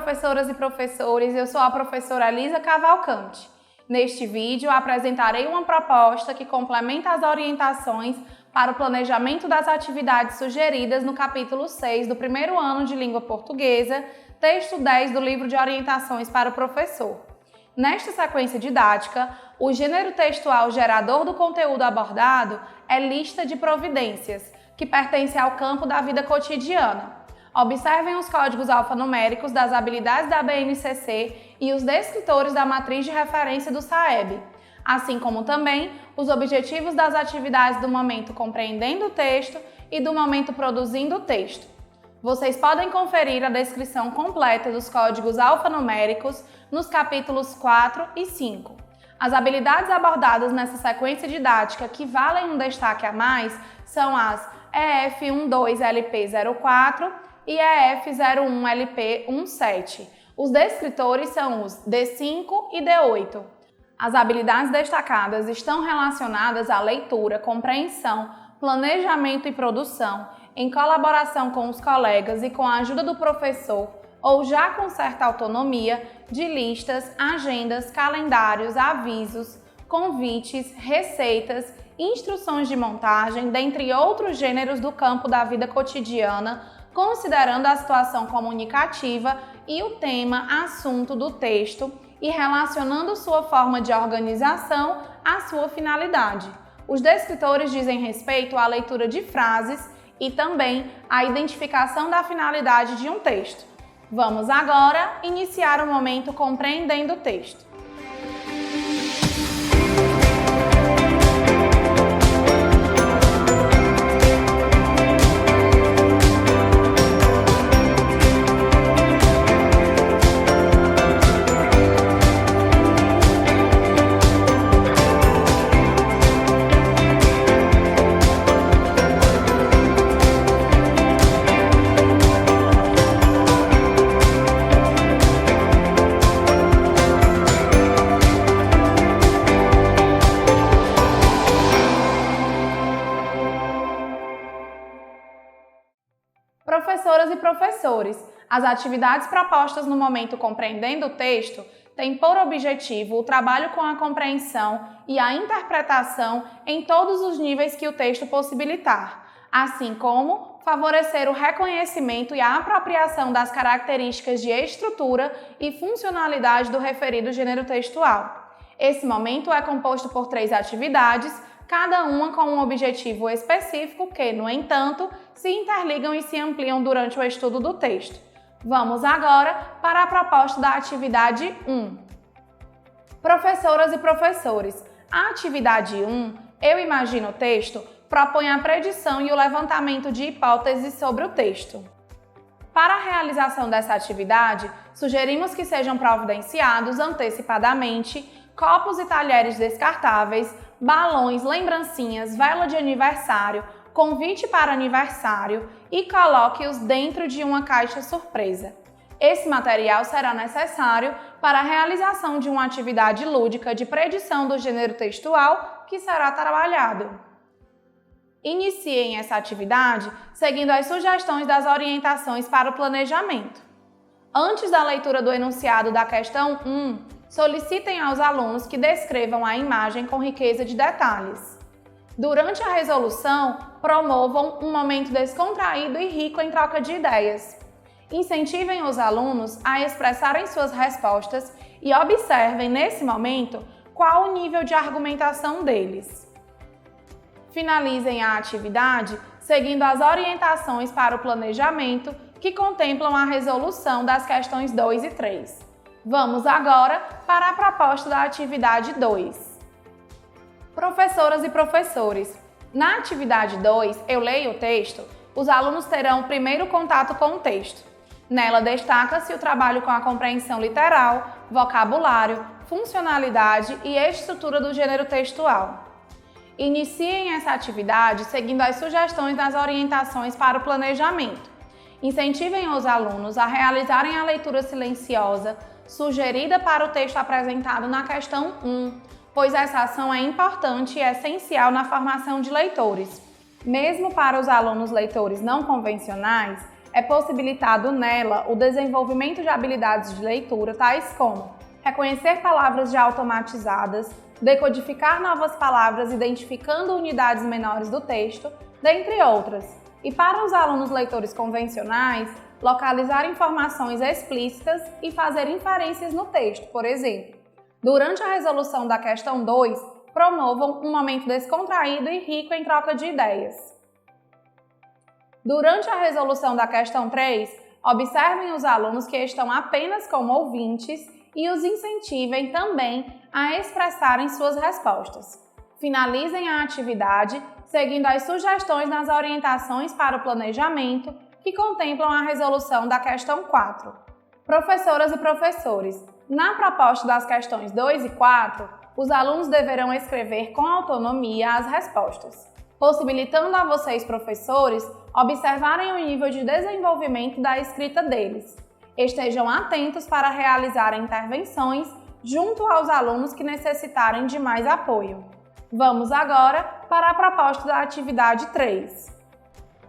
professoras e professores, eu sou a professora Elisa Cavalcante. Neste vídeo, apresentarei uma proposta que complementa as orientações para o planejamento das atividades sugeridas no capítulo 6 do primeiro ano de língua portuguesa, texto 10 do livro de orientações para o professor. Nesta sequência didática, o gênero textual gerador do conteúdo abordado é lista de providências, que pertence ao campo da vida cotidiana. Observem os códigos alfanuméricos das habilidades da BNCC e os descritores da matriz de referência do SAEB, assim como também os objetivos das atividades do momento compreendendo o texto e do momento produzindo o texto. Vocês podem conferir a descrição completa dos códigos alfanuméricos nos capítulos 4 e 5. As habilidades abordadas nessa sequência didática que valem um destaque a mais são as EF12LP04 e EF01LP17. Os descritores são os D5 e D8. As habilidades destacadas estão relacionadas à leitura, compreensão, planejamento e produção, em colaboração com os colegas e com a ajuda do professor, ou já com certa autonomia, de listas, agendas, calendários, avisos, convites, receitas, instruções de montagem, dentre outros gêneros do campo da vida cotidiana, considerando a situação comunicativa e o tema, assunto do texto e relacionando sua forma de organização à sua finalidade. Os descritores dizem respeito à leitura de frases e também à identificação da finalidade de um texto. Vamos agora iniciar o momento compreendendo o texto. Professoras e professores, as atividades propostas no momento compreendendo o texto têm por objetivo o trabalho com a compreensão e a interpretação em todos os níveis que o texto possibilitar, assim como favorecer o reconhecimento e a apropriação das características de estrutura e funcionalidade do referido gênero textual. Esse momento é composto por 3 atividades, cada uma com um objetivo específico que, no entanto, se interligam e se ampliam durante o estudo do texto. Vamos agora para a proposta da atividade 1. Professoras e professores, a atividade 1, Eu Imagino o Texto, propõe a predição e o levantamento de hipóteses sobre o texto. Para a realização dessa atividade, sugerimos que sejam providenciados antecipadamente copos e talheres descartáveis, balões, lembrancinhas, vela de aniversário, convite para aniversário e coloque-os dentro de uma caixa surpresa. Esse material será necessário para a realização de uma atividade lúdica de predição do gênero textual que será trabalhado. Iniciem essa atividade seguindo as sugestões das orientações para o planejamento. Antes da leitura do enunciado da questão 1, solicitem aos alunos que descrevam a imagem com riqueza de detalhes. Durante a resolução, promovam um momento descontraído e rico em troca de ideias. Incentivem os alunos a expressarem suas respostas e observem, nesse momento, qual o nível de argumentação deles. Finalizem a atividade seguindo as orientações para o planejamento que contemplam a resolução das questões 2 e 3. Vamos agora para a proposta da atividade 2. Professoras e professores, na atividade 2, Eu Leio o Texto, os alunos terão o primeiro contato com o texto. Nela destaca-se o trabalho com a compreensão literal, vocabulário, funcionalidade e estrutura do gênero textual. Iniciem essa atividade seguindo as sugestões das orientações para o planejamento. Incentivem os alunos a realizarem a leitura silenciosa, sugerida para o texto apresentado na questão 1, pois essa ação é importante e essencial na formação de leitores. Mesmo para os alunos leitores não convencionais, é possibilitado nela o desenvolvimento de habilidades de leitura, tais como reconhecer palavras já automatizadas, decodificar novas palavras identificando unidades menores do texto, dentre outras. E para os alunos leitores convencionais, localizar informações explícitas e fazer inferências no texto, por exemplo. Durante a resolução da questão 2, promovam um momento descontraído e rico em troca de ideias. Durante a resolução da questão 3, observem os alunos que estão apenas como ouvintes e os incentivem também a expressarem suas respostas. Finalizem a atividade seguindo as sugestões nas orientações para o planejamento que contemplam a resolução da questão 4. Professoras e professores, na proposta das questões 2 e 4, os alunos deverão escrever com autonomia as respostas, possibilitando a vocês, professores, observarem o nível de desenvolvimento da escrita deles. Estejam atentos para realizar intervenções junto aos alunos que necessitarem de mais apoio. Vamos agora para a proposta da atividade 3.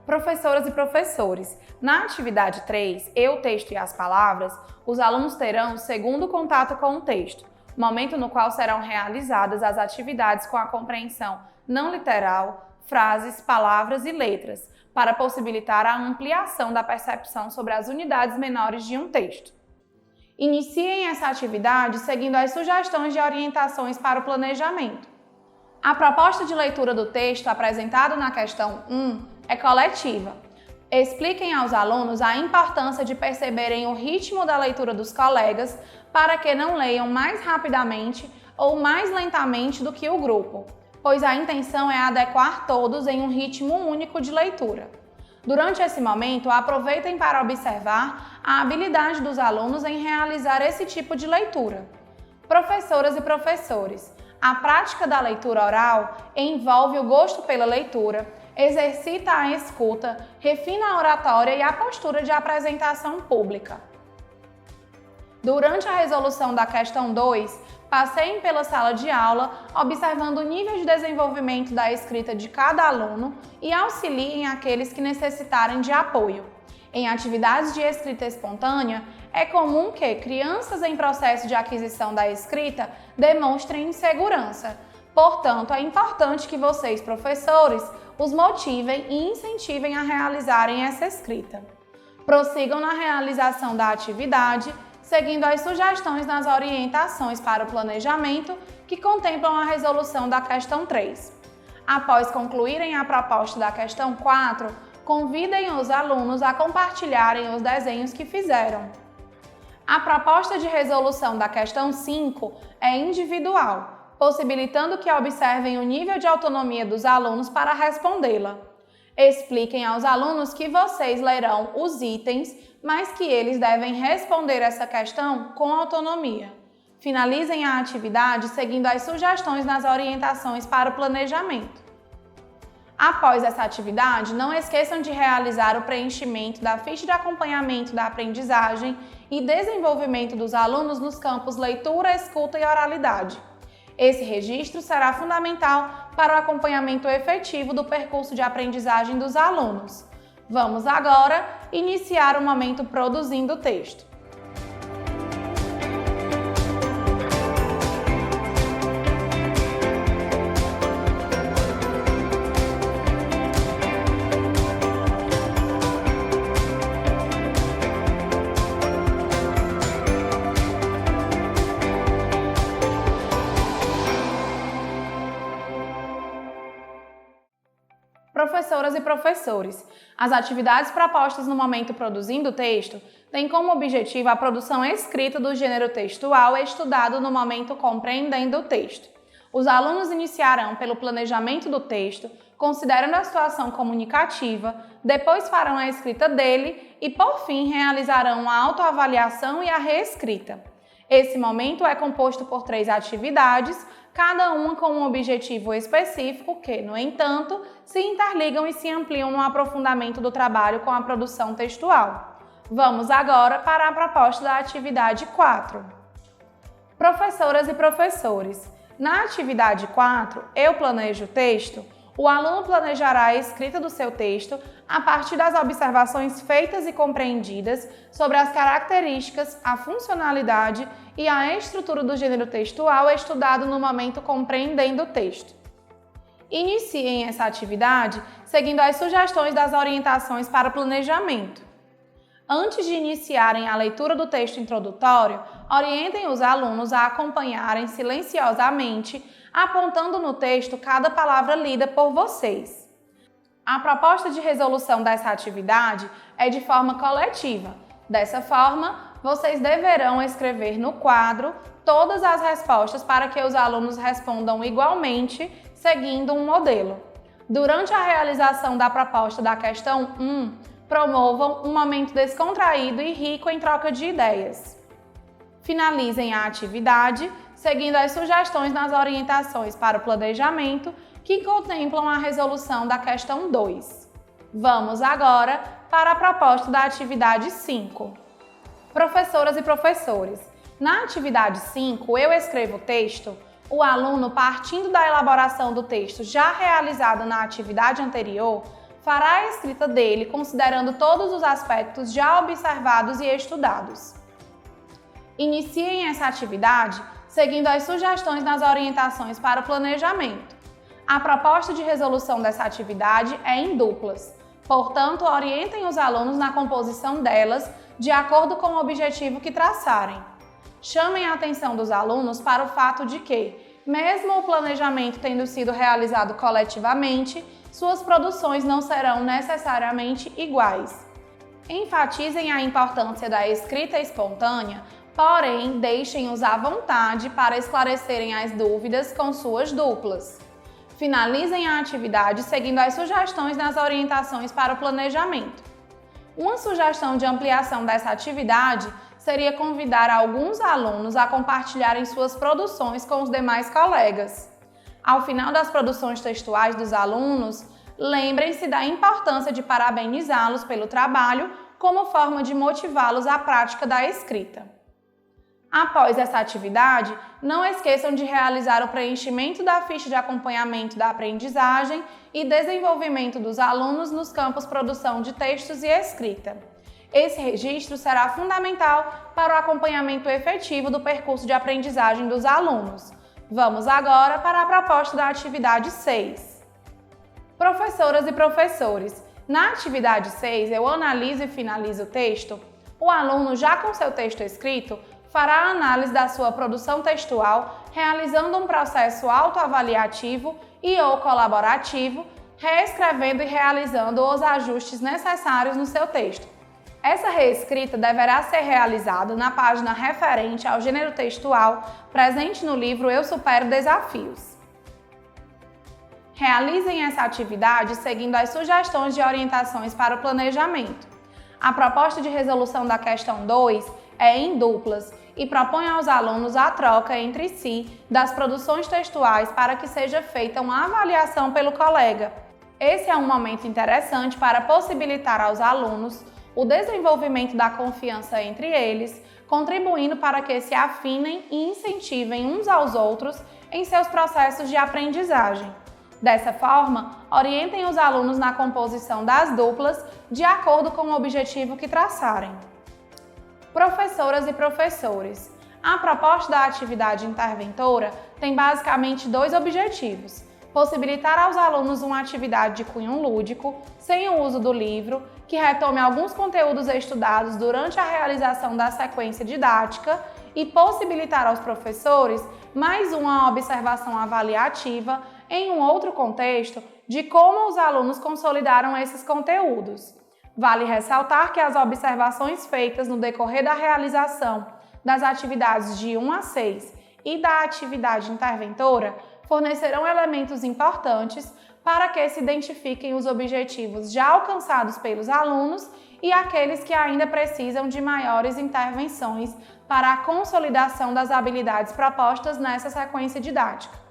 Professoras e professores, na atividade 3, o texto e as palavras, os alunos terão o segundo contato com o texto, momento no qual serão realizadas as atividades com a compreensão não literal, frases, palavras e letras, para possibilitar a ampliação da percepção sobre as unidades menores de um texto. Iniciem essa atividade seguindo as sugestões de orientações para o planejamento. A proposta de leitura do texto apresentado na questão 1 é coletiva. Expliquem aos alunos a importância de perceberem o ritmo da leitura dos colegas para que não leiam mais rapidamente ou mais lentamente do que o grupo, pois a intenção é adequar todos em um ritmo único de leitura. Durante esse momento, aproveitem para observar a habilidade dos alunos em realizar esse tipo de leitura. Professoras e professores, a prática da leitura oral envolve o gosto pela leitura, exercita a escuta, refina a oratória e a postura de apresentação pública. Durante a resolução da questão 2, passeiem pela sala de aula, observando o nível de desenvolvimento da escrita de cada aluno e auxiliem aqueles que necessitarem de apoio. Em atividades de escrita espontânea, é comum que crianças em processo de aquisição da escrita demonstrem insegurança. Portanto, é importante que vocês, professores, os motivem e incentivem a realizarem essa escrita. Prossigam na realização da atividade, seguindo as sugestões nas orientações para o planejamento que contemplam a resolução da questão 3. Após concluírem a proposta da questão 4, convidem os alunos a compartilharem os desenhos que fizeram. A proposta de resolução da questão 5 é individual, possibilitando que observem o nível de autonomia dos alunos para respondê-la. Expliquem aos alunos que vocês lerão os itens, mas que eles devem responder essa questão com autonomia. Finalizem a atividade seguindo as sugestões nas orientações para o planejamento. Após essa atividade, não esqueçam de realizar o preenchimento da ficha de acompanhamento da aprendizagem e desenvolvimento dos alunos nos campos leitura, escuta e oralidade. Esse registro será fundamental para o acompanhamento efetivo do percurso de aprendizagem dos alunos. Vamos agora iniciar o momento produzindo o texto. Professoras e professores, as atividades propostas no momento produzindo o texto têm como objetivo a produção escrita do gênero textual estudado no momento compreendendo o texto. Os alunos iniciarão pelo planejamento do texto, considerando a situação comunicativa, depois farão a escrita dele e, por fim, realizarão a autoavaliação e a reescrita. Esse momento é composto por 3 atividades, cada uma com um objetivo específico que, no entanto, se interligam e se ampliam no aprofundamento do trabalho com a produção textual. Vamos agora para a proposta da atividade 4. Professoras e professores, na atividade 4, eu planejo o texto, O aluno planejará a escrita do seu texto a partir das observações feitas e compreendidas sobre as características, a funcionalidade e a estrutura do gênero textual estudado no momento compreendendo o texto. Iniciem essa atividade seguindo as sugestões das orientações para o planejamento. Antes de iniciarem a leitura do texto introdutório, orientem os alunos a acompanharem silenciosamente, apontando no texto cada palavra lida por vocês. A proposta de resolução dessa atividade é de forma coletiva. Dessa forma, vocês deverão escrever no quadro todas as respostas para que os alunos respondam igualmente, seguindo um modelo. Durante a realização da proposta da questão 1, promovam um momento descontraído e rico em troca de ideias. Finalizem a atividade seguindo as sugestões nas orientações para o planejamento que contemplam a resolução da questão 2. Vamos agora para a proposta da atividade 5. Professoras e professores, na atividade 5 eu escrevo o texto. O aluno, partindo da elaboração do texto já realizada na atividade anterior, fará a escrita dele considerando todos os aspectos já observados e estudados. Iniciem essa atividade seguindo as sugestões nas orientações para o planejamento. A proposta de resolução dessa atividade é em duplas, portanto, orientem os alunos na composição delas de acordo com o objetivo que traçarem. Chamem a atenção dos alunos para o fato de que, mesmo o planejamento tendo sido realizado coletivamente, suas produções não serão necessariamente iguais. Enfatizem a importância da escrita espontânea, porém, deixem-os à vontade para esclarecerem as dúvidas com suas duplas. Finalizem a atividade seguindo as sugestões nas orientações para o planejamento. Uma sugestão de ampliação dessa atividade seria convidar alguns alunos a compartilharem suas produções com os demais colegas. Ao final das produções textuais dos alunos, lembrem-se da importância de parabenizá-los pelo trabalho como forma de motivá-los à prática da escrita. Após essa atividade, não esqueçam de realizar o preenchimento da ficha de acompanhamento da aprendizagem e desenvolvimento dos alunos nos campos produção de textos e escrita. Esse registro será fundamental para o acompanhamento efetivo do percurso de aprendizagem dos alunos. Vamos agora para a proposta da atividade 6. Professoras e professores, na atividade 6 eu analiso e finalizo o texto. O aluno, já com seu texto escrito, fará a análise da sua produção textual, realizando um processo autoavaliativo e ou colaborativo, reescrevendo e realizando os ajustes necessários no seu texto. Essa reescrita deverá ser realizada na página referente ao gênero textual presente no livro Eu Supero Desafios. Realizem essa atividade seguindo as sugestões de orientações para o planejamento. A proposta de resolução da questão 2 é em duplas e propõe aos alunos a troca entre si das produções textuais para que seja feita uma avaliação pelo colega. Esse é um momento interessante para possibilitar aos alunos o desenvolvimento da confiança entre eles, contribuindo para que se afinem e incentivem uns aos outros em seus processos de aprendizagem. Dessa forma, orientem os alunos na composição das duplas de acordo com o objetivo que traçarem. Professoras e professores, a proposta da atividade interventora tem basicamente dois objetivos: possibilitar aos alunos uma atividade de cunho lúdico, sem o uso do livro, que retome alguns conteúdos estudados durante a realização da sequência didática, e possibilitar aos professores mais uma observação avaliativa em um outro contexto de como os alunos consolidaram esses conteúdos. Vale ressaltar que as observações feitas no decorrer da realização das atividades de 1 a 6 e da atividade interventora fornecerão elementos importantes para que se identifiquem os objetivos já alcançados pelos alunos e aqueles que ainda precisam de maiores intervenções para a consolidação das habilidades propostas nessa sequência didática.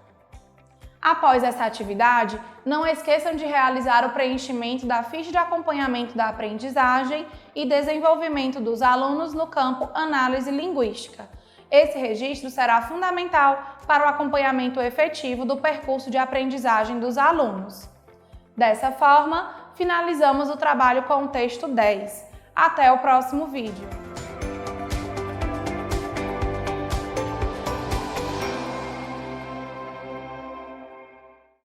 Após essa atividade, não esqueçam de realizar o preenchimento da ficha de acompanhamento da aprendizagem e desenvolvimento dos alunos no campo análise linguística. Esse registro será fundamental para o acompanhamento efetivo do percurso de aprendizagem dos alunos. Dessa forma, finalizamos o trabalho com o texto 10. Até o próximo vídeo!